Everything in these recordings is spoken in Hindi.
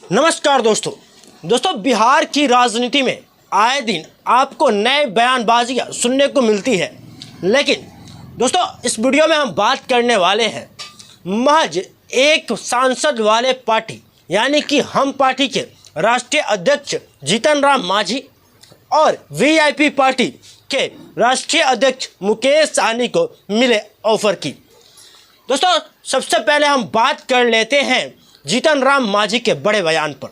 नमस्कार दोस्तों बिहार की राजनीति में आए दिन आपको नए बयानबाजियां सुनने को मिलती है। लेकिन दोस्तों इस वीडियो में हम बात करने वाले हैं महज एक सांसद वाले पार्टी यानी कि हम पार्टी के राष्ट्रीय अध्यक्ष जीतन राम मांझी और वीआईपी पार्टी के राष्ट्रीय अध्यक्ष मुकेश सहनी को मिले ऑफर की। दोस्तों सबसे पहले हम बात कर लेते हैं जीतन राम मांझी के बड़े बयान पर।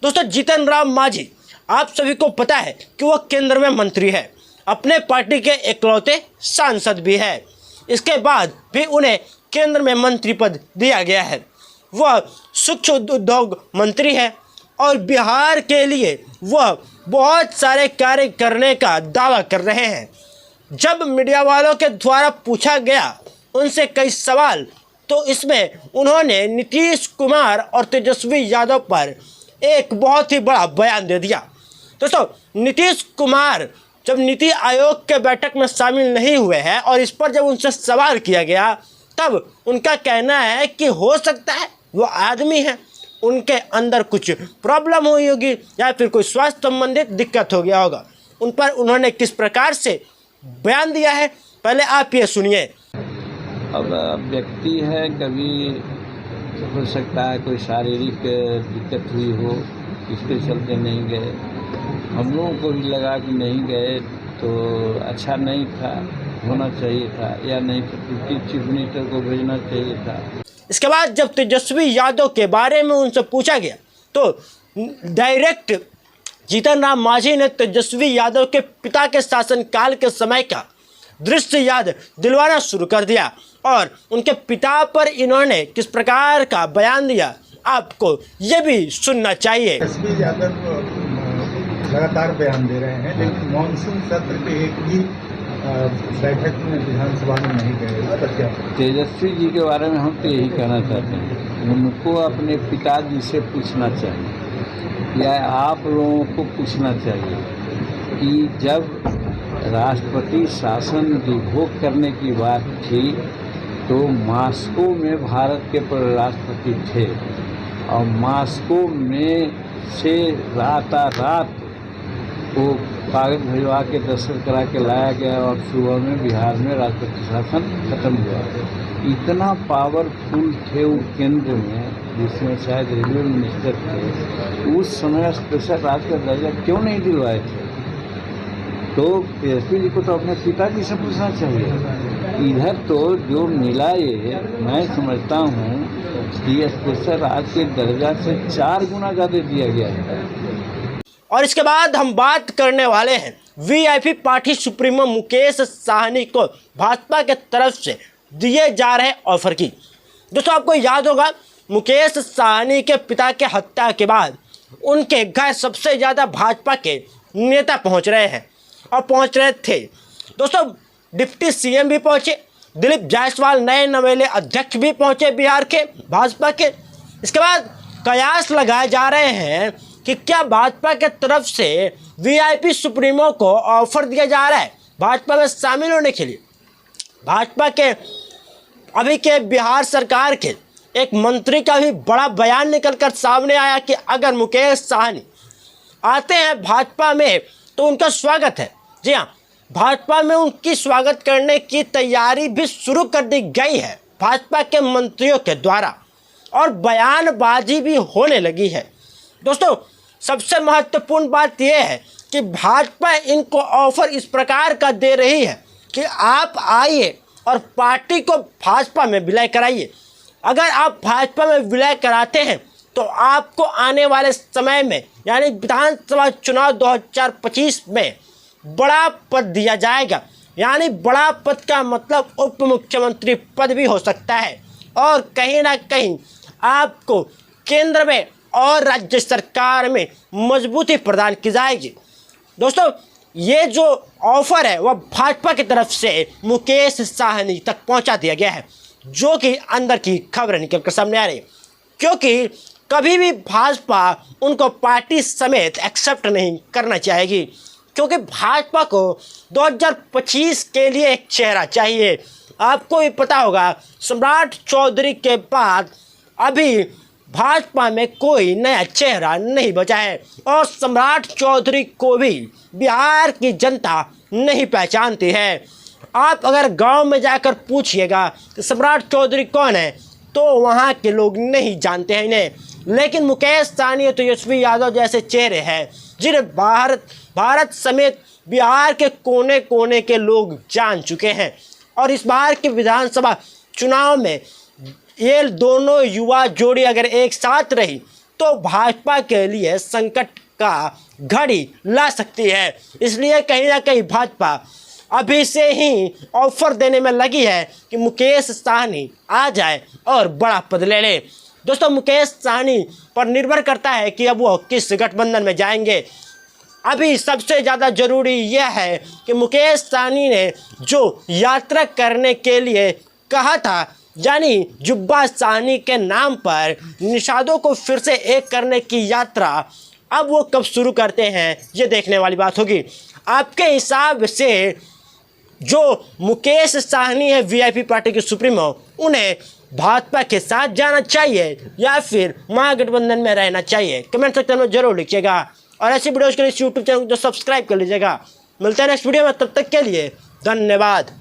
दोस्तों जीतन राम मांझी आप सभी को पता है कि वह केंद्र में मंत्री है, अपने पार्टी के इकलौते सांसद भी है। इसके बाद भी उन्हें केंद्र में मंत्री पद दिया गया है। वह सूक्ष्म उद्योग मंत्री है और बिहार के लिए वह बहुत सारे कार्य करने का दावा कर रहे हैं। जब मीडिया वालों के द्वारा पूछा गया उनसे कई सवाल तो इसमें उन्होंने नीतीश कुमार और तेजस्वी यादव पर एक बहुत ही बड़ा बयान दे दिया। दोस्तों नीतीश कुमार जब नीति आयोग के बैठक में शामिल नहीं हुए हैं और इस पर जब उनसे सवाल किया गया तब उनका कहना है कि हो सकता है वो आदमी है, उनके अंदर कुछ प्रॉब्लम हुई होगी या फिर कोई स्वास्थ्य संबंधित दिक्कत हो गया होगा। उन पर उन्होंने किस प्रकार से बयान दिया है पहले आप ये सुनिए। अब व्यक्ति है, कभी हो सकता है कोई शारीरिक दिक्कत हुई हो, इसके चलते नहीं गए। हम लोगों को भी लगा कि नहीं गए तो अच्छा नहीं था, होना चाहिए था या नहीं तो चीफ मिनिस्टर को भेजना चाहिए था। इसके बाद जब तेजस्वी यादव के बारे में उनसे पूछा गया तो डायरेक्ट जीतन राम मांझी ने तेजस्वी यादव के पिता के शासनकाल के समय का दृश्य याद दिलवाना शुरू कर दिया और उनके पिता पर इन्होंने किस प्रकार का बयान दिया आपको ये भी सुनना चाहिए। तेजस्वी यादव लगातार बयान दे रहे हैं लेकिन मानसून सत्र के एक भी बैठक में विधानसभा में नहीं गए। तेजस्वी जी के बारे में हम तो यही कहना चाहते हैं, उनको अपने पिताजी से पूछना चाहिए या आप लोगों को पूछना चाहिए कि जब राष्ट्रपति शासन विभोग करने की बात थी तो मास्को में भारत के राष्ट्रपति थे और मास्को में से रात को कागज भिजवा के दस्तखत करा के लाया गया और सुबह में बिहार में राष्ट्रपति शासन खत्म हुआ। इतना पावरफुल थे वो केंद्र में जिसमें शायद रेलवे मिनिस्टर थे, उस समय स्पेशल राज्य का दर्जा क्यों नहीं दिलवाए थे? तो तेजस्वी जी को तो अपने पिताजी से पूछना चाहिए। इधर तो जो मिला ये मैं समझता हूँ कि स्पेशल राज्य के दर्जा से 4 गुना ज़्यादा दिया गया है। और इसके बाद हम बात करने वाले हैं VIP party supremo Mukesh Sahani को भाजपा के तरफ से दिए जा रहे ऑफर की। दोस्तों आपको याद होगा मुकेश सहनी के पिता के हत्या के बाद उनके घर सबसे ज़्यादा भाजपा के नेता पहुंच रहे हैं और पहुंच रहे थे। दोस्तों डिप्टी सीएम भी पहुंचे, दिलीप जायसवाल नए नवेले अध्यक्ष भी पहुंचे बिहार के भाजपा के। इसके बाद कयास लगाए जा रहे हैं कि क्या भाजपा के तरफ से वीआईपी सुप्रीमो को ऑफर दिया जा रहा है भाजपा में शामिल होने के लिए। भाजपा के अभी के बिहार सरकार के एक मंत्री का भी बड़ा बयान निकलकर सामने आया कि अगर मुकेश सहनी आते हैं भाजपा में तो उनका स्वागत है। जी हाँ, भाजपा में उनकी स्वागत करने की तैयारी भी शुरू कर दी गई है भाजपा के मंत्रियों के द्वारा और बयानबाजी भी होने लगी है। दोस्तों सबसे महत्वपूर्ण बात यह है कि भाजपा इनको ऑफर इस प्रकार का दे रही है कि आप आइए और पार्टी को भाजपा में विलय कराइए। अगर आप भाजपा में विलय कराते हैं तो आपको आने वाले समय में यानी विधानसभा चुनाव 2025 में बड़ा पद दिया जाएगा। यानी बड़ा पद का मतलब उप मुख्यमंत्री पद भी हो सकता है और कहीं ना कहीं आपको केंद्र में और राज्य सरकार में मजबूती प्रदान की जाएगी। दोस्तों ये जो ऑफर है वह भाजपा की तरफ से मुकेश सहनी तक पहुंचा दिया गया है, जो कि अंदर की खबरें निकलकर सामने आ रही है। क्योंकि कभी भी भाजपा उनको पार्टी समेत एक्सेप्ट नहीं करना चाहेगी, क्योंकि भाजपा को 2025 के लिए एक चेहरा चाहिए। आपको भी पता होगा सम्राट चौधरी के बाद अभी भाजपा में कोई नया चेहरा नहीं बचा है और सम्राट चौधरी को भी बिहार की जनता नहीं पहचानती है। आप अगर गांव में जाकर पूछिएगा कि सम्राट चौधरी कौन है तो वहां के लोग नहीं जानते हैं इन्हें, लेकिन मुकेश सहनी और तेजस्वी यादव जैसे चेहरे हैं जिन्हें भारत समेत बिहार के कोने कोने के लोग जान चुके हैं। और इस बार के विधानसभा चुनाव में ये दोनों युवा जोड़ी अगर एक साथ रही तो भाजपा के लिए संकट का घड़ी ला सकती है। इसलिए कहीं ना कहीं भाजपा अभी से ही ऑफर देने में लगी है कि मुकेश सहनी आ जाए और बड़ा पद ले ले। दोस्तों, मुकेश सहनी पर निर्भर करता है कि अब वो किस गठबंधन में जाएंगे। अभी सबसे ज़्यादा ज़रूरी यह है कि मुकेश सहनी ने जो यात्रा करने के लिए कहा था, यानी जुब्बा सहनी के नाम पर निषादों को फिर से एक करने की यात्रा, अब वो कब शुरू करते हैं ये देखने वाली बात होगी। आपके हिसाब से जो मुकेश सहनी है वीआईपी पार्टी के सुप्रीमो, उन्हें भाजपा के साथ जाना चाहिए या फिर महागठबंधन में रहना चाहिए? कमेंट सेक्शन में जरूर लिखिएगा और ऐसी वीडियोज़ के लिए यूट्यूब चैनल को सब्सक्राइब कर लीजिएगा। मिलते हैं नेक्स्ट वीडियो में, तब तक के लिए धन्यवाद।